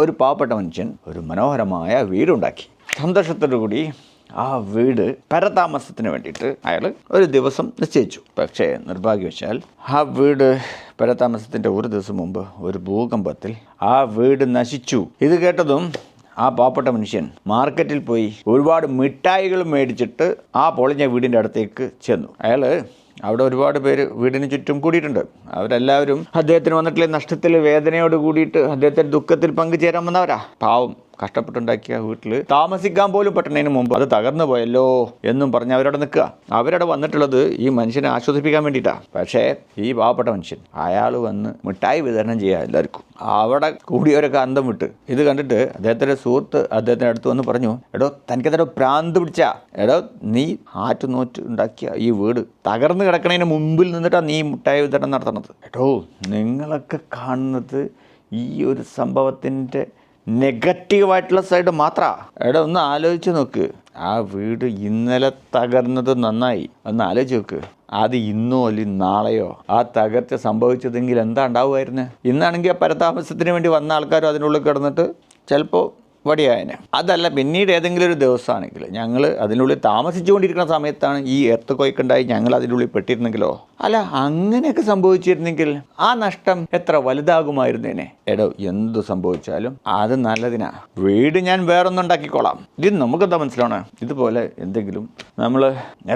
ഒരു പാവപ്പെട്ട മനുഷ്യൻ ഒരു മനോഹരമായ വീടുണ്ടാക്കി. സന്തോഷത്തോടു കൂടി ആ വീട് പരതാമസത്തിന് വേണ്ടിയിട്ട് അയാൾ ഒരു ദിവസം നിശ്ചയിച്ചു. പക്ഷേ നിർഭാഗ്യവശാൽ ആ വീട് പരതാമസത്തിൻ്റെ ഒരു ദിവസം മുമ്പ് ഒരു ഭൂകമ്പത്തിൽ ആ വീട് നശിച്ചു. ഇത് കേട്ടതും ആ പാവപ്പെട്ട മനുഷ്യൻ മാർക്കറ്റിൽ പോയി ഒരുപാട് മിഠായികൾ മേടിച്ചിട്ട് ആ പൊളിഞ്ഞ വീടിൻ്റെ അടുത്തേക്ക് ചെന്നു. അയാൾ അവിടെ ഒരുപാട് പേര് വീടിന് ചുറ്റും കൂടിയിട്ടുണ്ട്. അവരെല്ലാവരും അദ്ദേഹത്തിന് വന്നിട്ടുള്ള നഷ്ടത്തിൽ വേദനയോട് കൂടിയിട്ട് അദ്ദേഹത്തിൻ്റെ ദുഃഖത്തിൽ പങ്കുചേരാൻ വന്നവരാ. പാവം കഷ്ടപ്പെട്ടുണ്ടാക്കിയ വീട്ടിൽ താമസിക്കാൻ പോലും പറ്റുന്നതിന് മുമ്പ് അത് തകർന്നു പോയല്ലോ എന്നും പറഞ്ഞ് അവരവിടെ നിൽക്കുക. അവരവിടെ വന്നിട്ടുള്ളത് ഈ മനുഷ്യനെ ആശ്വസിപ്പിക്കാൻ വേണ്ടിയിട്ടാണ്. പക്ഷേ ഈ പാവപ്പെട്ട മനുഷ്യൻ അയാൾ വന്ന് മിഠായി വിതരണം ചെയ്യുക എല്ലാവർക്കും. അവിടെ കൂടിയവരൊക്കെ അന്തം വിട്ട് ഇത് കണ്ടിട്ട് അദ്ദേഹത്തിൻ്റെ സുഹൃത്ത് അദ്ദേഹത്തിൻ്റെ അടുത്ത് വന്ന് പറഞ്ഞു, എടോ തനിക്കതോ ഭ്രാന്ത് പിടിച്ച, എടോ നീ ആറ്റുനോറ്റ് ഉണ്ടാക്കിയ ഈ വീട് തകർന്നു കിടക്കണതിന് മുമ്പിൽ നിന്നിട്ടാണ് നീ മിഠായി വിതരണം നടത്തുന്നത്. എടോ നിങ്ങളൊക്കെ കാണുന്നത് ഈ ഒരു സംഭവത്തിൻ്റെ നെഗറ്റീവായിട്ടുള്ള സൈഡ് മാത്രമാണ്. എടാ ഒന്ന് ആലോചിച്ച് നോക്ക്, ആ വീട് ഇന്നലെ തകർന്നത് നന്നായി. ഒന്ന് ആലോചിച്ച് നോക്ക്, അത് ഇന്നോ അല്ലെങ്കിൽ നാളെയോ ആ തകർച്ച സംഭവിച്ചതെങ്കിൽ എന്താ ഉണ്ടാവുമായിരുന്നു? ഇന്നാണെങ്കിൽ ആ പരതാമസത്തിന് വേണ്ടി വന്ന ആൾക്കാരും അതിനുള്ളിൽ കിടന്നിട്ട് ചിലപ്പോൾ വടിയായനെ. അതല്ല പിന്നീട് ഏതെങ്കിലും ഒരു ദിവസമാണെങ്കിൽ ഞങ്ങൾ അതിനുള്ളിൽ താമസിച്ചുകൊണ്ടിരിക്കുന്ന സമയത്താണ് ഈ എർത്ത് കൊയ്ക്കുണ്ടായി ഞങ്ങൾ അതിനുള്ളിൽ പെട്ടിരുന്നെങ്കിലോ, അല്ല അങ്ങനെയൊക്കെ സംഭവിച്ചിരുന്നെങ്കിൽ ആ നഷ്ടം എത്ര വലുതാകുമായിരുന്നേനെ. എടോ എന്തു സംഭവിച്ചാലും അത് നല്ലതിനാ. വീട് ഞാൻ വേറൊന്നും ഉണ്ടാക്കിക്കോളാം. ഇത് നമുക്കെന്താ മനസ്സിലാണ്? ഇതുപോലെ എന്തെങ്കിലും നമ്മൾ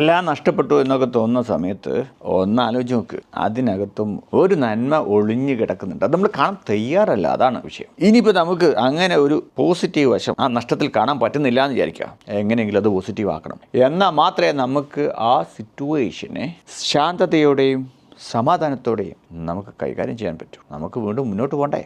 എല്ലാം നഷ്ടപ്പെട്ടു എന്നൊക്കെ തോന്നുന്ന സമയത്ത് ഒന്ന് ആലോചിച്ച് നോക്ക്, അതിനകത്തും ഒരു നന്മ ഒളിഞ്ഞു കിടക്കുന്നുണ്ട്. അത് നമ്മൾ കാണാൻ തയ്യാറല്ല, അതാണ് വിഷയം. ഇനിയിപ്പോൾ നമുക്ക് അങ്ങനെ ഒരു പോസിറ്റീവ് വശം ആ നഷ്ടത്തിൽ കാണാൻ പറ്റുന്നില്ല എന്ന് വിചാരിക്കുക. എങ്ങനെയെങ്കിലും അത് പോസിറ്റീവ് ആക്കണം. എന്നാൽ മാത്രമേ നമുക്ക് ആ സിറ്റുവേഷനെ ശാന്തതയോടെയും സമാധാനത്തോടെയും നമുക്ക് കൈകാര്യം ചെയ്യാൻ പറ്റൂ. നമുക്ക് വീണ്ടും മുന്നോട്ട് പോകണ്ടേ?